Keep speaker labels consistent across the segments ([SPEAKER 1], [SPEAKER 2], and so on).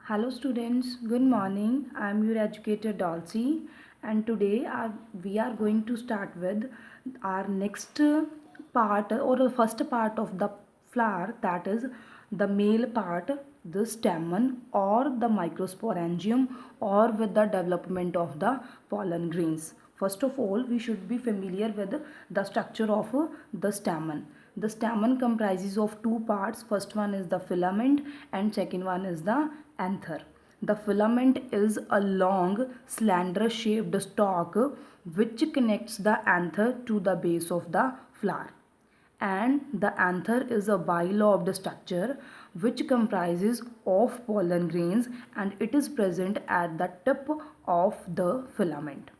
[SPEAKER 1] Hello students, good morning. I am your educator Dolce, and today we are going to start with our next part or the first part of the flower, that is the male part, the stamen or the microsporangium, or with the development of the pollen grains. First of all, we should be familiar with the structure of the stamen. The stamen comprises of two parts. First one is the filament and second one is the anther. The filament is a long slender shaped stalk which connects the anther to the base of the flower, and the anther is a bilobed structure which comprises of pollen grains, and it is present at the tip of the filament.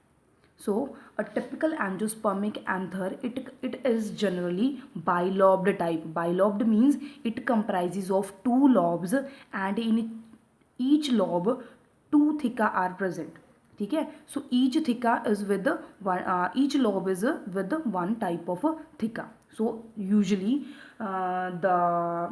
[SPEAKER 1] So a typical angiospermic anther, it is generally bilobed type. Bilobed means it comprises of two lobes, and in each lobe two theca are present. ठीक है, so each theca is with one, each lobe is with one type of theca. So usually the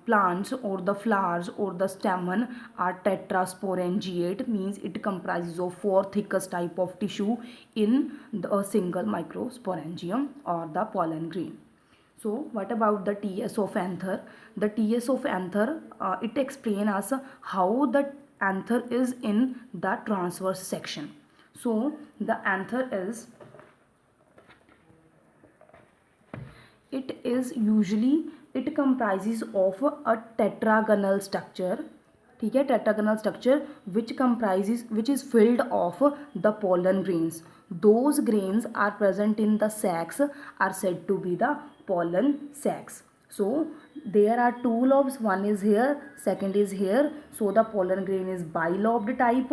[SPEAKER 1] plants or the flowers or the stamen are tetrasporangiate, means it comprises of four thickest type of tissue in a single microsporangium or the pollen grain. So what about the TS of anther? The TS of anther, it explains us how the anther is in the transverse section. So the anther is, it is usually, it comprises of a tetragonal structure. ठीक है, tetragonal structure which is filled of the pollen grains. Those grains are present in the sacs are said to be the pollen sacs. So there are two lobes, one is here, second is here. So the pollen grain is bilobed type,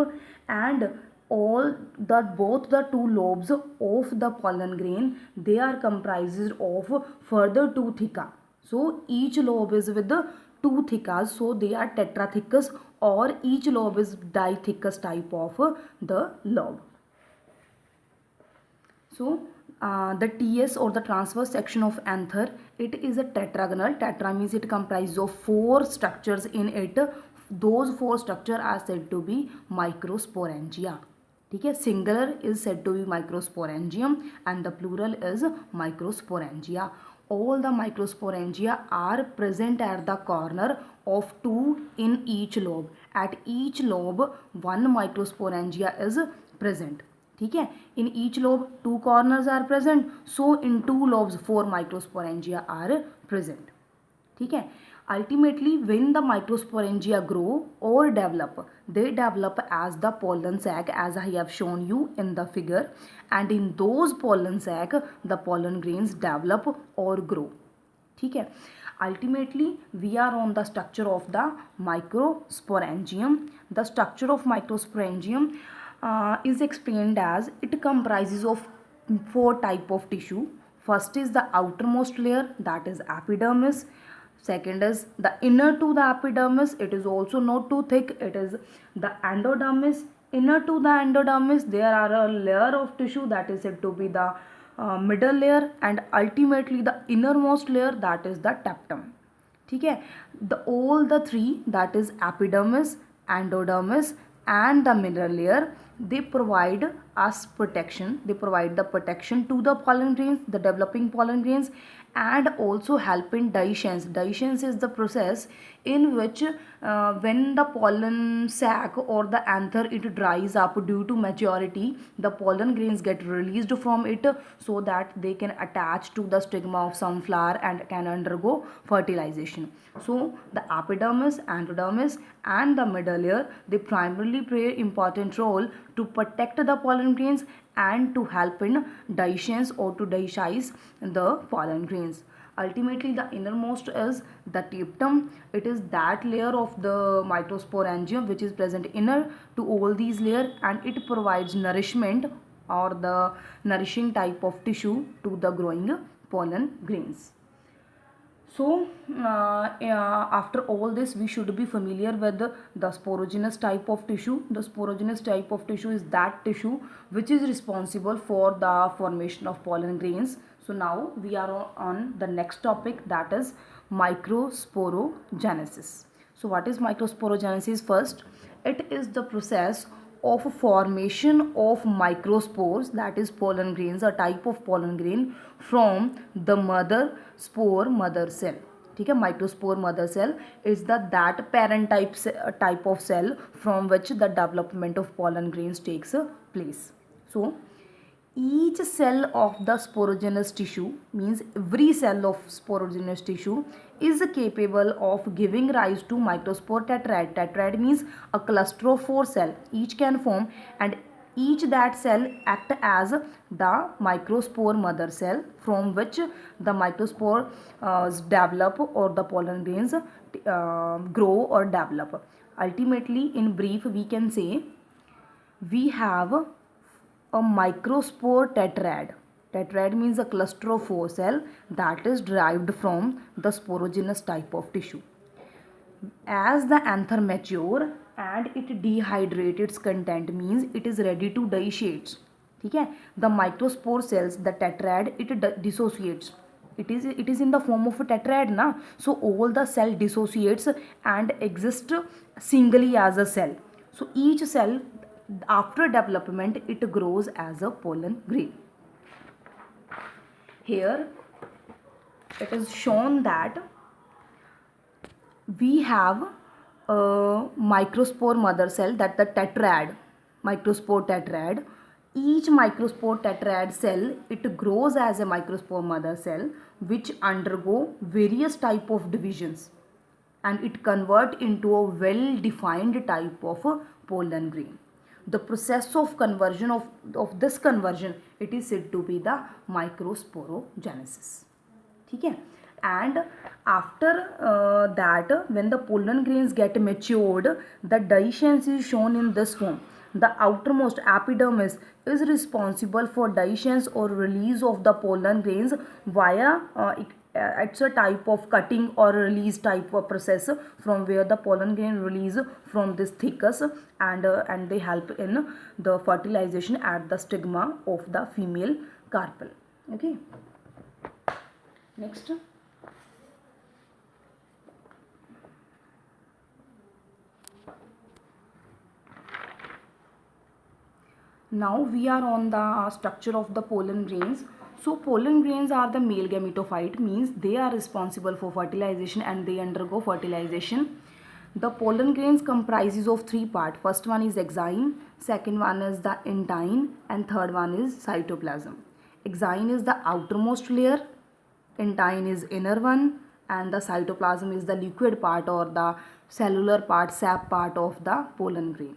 [SPEAKER 1] and both the two lobes of the pollen grain, they are comprised of further two theca. So each lobe is with the two thecas, so they are tetrathecus, or each lobe is dithecus type of the lobe. So the TS or the transverse section of anther, it is a tetragonal. Tetra means it comprises of four structures in it. Those four structures are said to be microsporangia. ठीक है, singular is said to be microsporangium and the plural is microsporangia. All the microsporangia are present at the corner of two in each lobe. At each lobe one microsporangia is present. ठीक है, in each lobe two corners are present, so in two lobes four microsporangia are present. ठीक है, ultimately when the microsporangia grow or develop, they develop as the pollen sac, as I have shown you in the figure, and in those pollen sac the pollen grains develop or grow. ठीक है, ultimately we are on the structure of the microsporangium. The structure of microsporangium is explained as it comprises of four type of tissue. First is the outermost layer, that is epidermis. Second is the inner to the epidermis, it is also not too thick, it is the endodermis. Inner to the endodermis there are a layer of tissue that is said to be the middle layer, and ultimately the innermost layer, that is the tapetum. ठीक है, the all the three, that is epidermis, endodermis and the middle layer, they provide us protection. They provide the protection to the pollen grains, the developing pollen grains, and also help in dehiscence. Dehiscence is the process in which when the pollen sac or the anther it dries up due to maturity, the pollen grains get released from it so that they can attach to the stigma of some flower and can undergo fertilization. So the epidermis, endodermis and the middle layer, they primarily play important role to protect the pollen grains and to help in dehiscence or to dehisize the pollen grains. Ultimately the innermost is the tapetum. It is that layer of the microsporangium which is present inner to all these layers, and it provides nourishment or the nourishing type of tissue to the growing pollen grains. So after all this we should be familiar with the sporogenous type of tissue. The sporogenous type of tissue is that tissue which is responsible for the formation of pollen grains. So now we are on the next topic, that is microsporogenesis. So what is microsporogenesis? First, it is the process of formation of microspores, that is pollen grains, a type of pollen grain from the mother spore mother cell. ठीक है, microspore mother cell is that parent type of cell from which the development of pollen grains takes place. So each cell of the sporogenous tissue, means every cell of sporogenous tissue, is capable of giving rise to microspore tetrad. Tetrad means a cluster of 4 cells each can form, and each that cell act as the microspore mother cell from which the microspore develop, or the pollen grains grow or develop. Ultimately, in brief, we can say we have a microspore tetrad. Tetrad means a cluster of 4 cells that is derived from the sporogenous type of tissue. As the anther mature and it dehydrates its content, means it is ready to dissociate. ठीक है, the microspore cells, the tetrad, it dissociates. It is in the form of a tetrad na, so all the cell dissociates and exist singly as a cell. So each cell, after development, it grows as a pollen grain. Here it is shown that we have a microspore mother cell, that the tetrad, microspore tetrad. Each microspore tetrad cell, it grows as a microspore mother cell which undergo various type of divisions, and it convert into a well defined type of a pollen grain. The process of conversion of this conversion, it is said to be the microsporogenesis. ठीक है, and after that, when the pollen grains get matured, the dehiscence is shown in this form. The outermost epidermis is responsible for dehiscence or release of the pollen grains via it's a type of cutting or release type of process, from where the pollen grain release from this thickus, and they help in the fertilization at the stigma of the female carpel. Okay, next. Now we are on the structure of the pollen grains. So pollen grains are the male gametophyte, means they are responsible for fertilization and they undergo fertilization. The pollen grains comprises of 3 parts. First one is exine, second one is the intine, and third one is cytoplasm. Exine is the outermost layer, intine is inner one, and the cytoplasm is the liquid part or the cellular part, sap part of the pollen grain.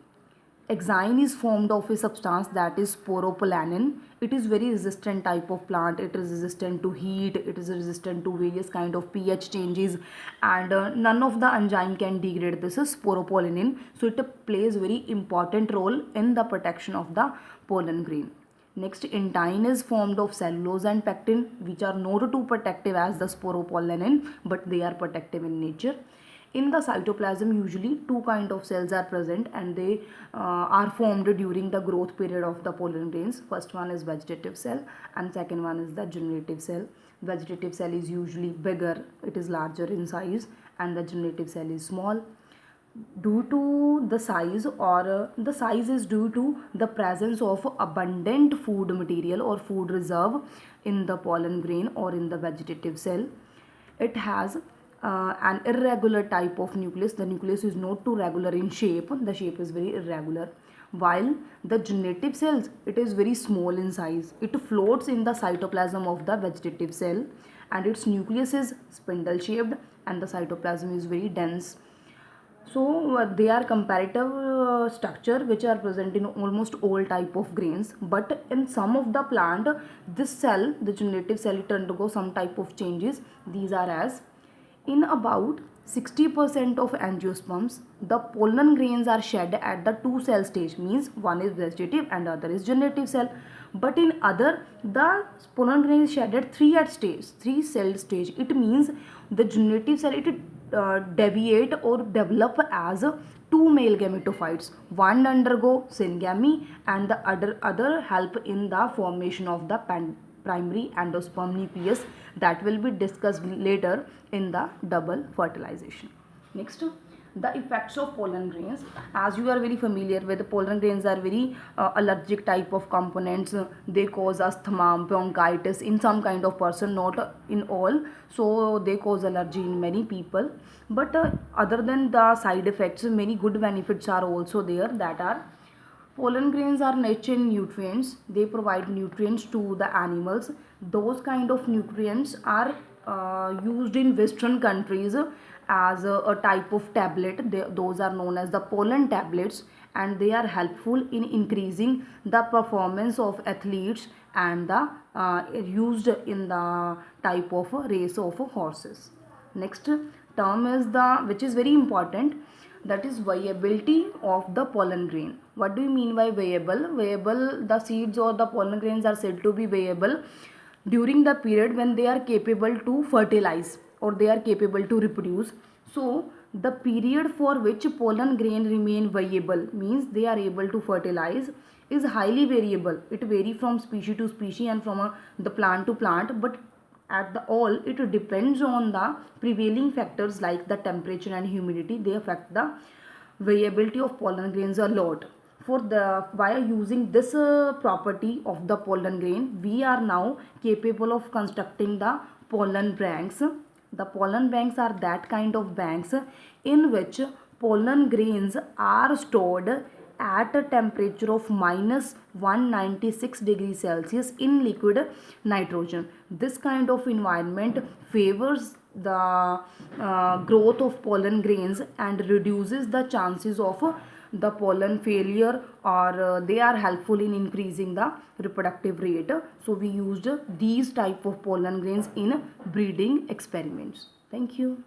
[SPEAKER 1] Exine is formed of a substance that is sporopolanin. It is very resistant type of plant. It is resistant to heat. It is resistant to various kind of pH changes, and none of the enzyme can degrade this is sporopolanin. So it plays very important role in the protection of the pollen grain. Next, intine is formed of cellulose and pectin, which are not too protective as the sporopolanin, but they are protective in nature. In the cytoplasm, usually 2 kind of cells are present, and they are formed during the growth period of the pollen grains. First one is vegetative cell, and second one is the generative cell. Vegetative cell is usually bigger, it is larger in size, and the generative cell is small. Due to the size, or the size is due to the presence of abundant food material or food reserve in the pollen grain or in the vegetative cell. It has an irregular type of nucleus. The nucleus is not too regular in shape, the shape is very irregular. While the generative cells, it is very small in size. It floats in the cytoplasm of the vegetative cell, and its nucleus is spindle shaped, and the cytoplasm is very dense. So they are comparative structure which are present in almost all type of grains, but in some of the plant, this cell, the generative cell, it undergoes some type of changes. These are as: in about 60% of angiosperms, the pollen grains are shed at the 2 cell stage, means one is vegetative and other is generative cell. But in other, the pollen grain is shed at 3 cell stage. It means the generative cell, it deviate or develop as 2 male gametophytes. One undergo syngamy, and the other help in the formation of the primary endosperm nucleus, that will be discussed later in the double fertilization. Next, The effects of pollen grains, as you are very familiar with, pollen grains are very allergic type of components. They cause asthma, bronchitis in some kind of person, not in all. So they cause allergy in many people. But other than the side effects, many good benefits are also there. That are, pollen grains are nature nutrients. They provide nutrients to the animals. Those kind of nutrients are used in Western countries as a type of tablet. Those are known as the pollen tablets, and they are helpful in increasing the performance of athletes and the used in the type of race of horses. Next term is the, which is very important, that is viability of the pollen grain. What do you mean by viable? Viable, the seeds or the pollen grains are said to be viable during the period when they are capable to fertilize or they are capable to reproduce. So the period for which pollen grain remain viable means they are able to fertilize is highly variable. It vary from species to species and from the plant to plant, but at the all it depends on the prevailing factors like the temperature and humidity. They affect the viability of pollen grains a lot. For the, by using this property of the pollen grain, we are now capable of constructing the pollen banks. The pollen banks are that kind of banks in which pollen grains are stored at a temperature of minus 196 degrees Celsius in liquid nitrogen. This kind of environment favors the growth of pollen grains and reduces the chances of the pollen failure, or they are helpful in increasing the reproductive rate. So we used these type of pollen grains in breeding experiments. Thank you.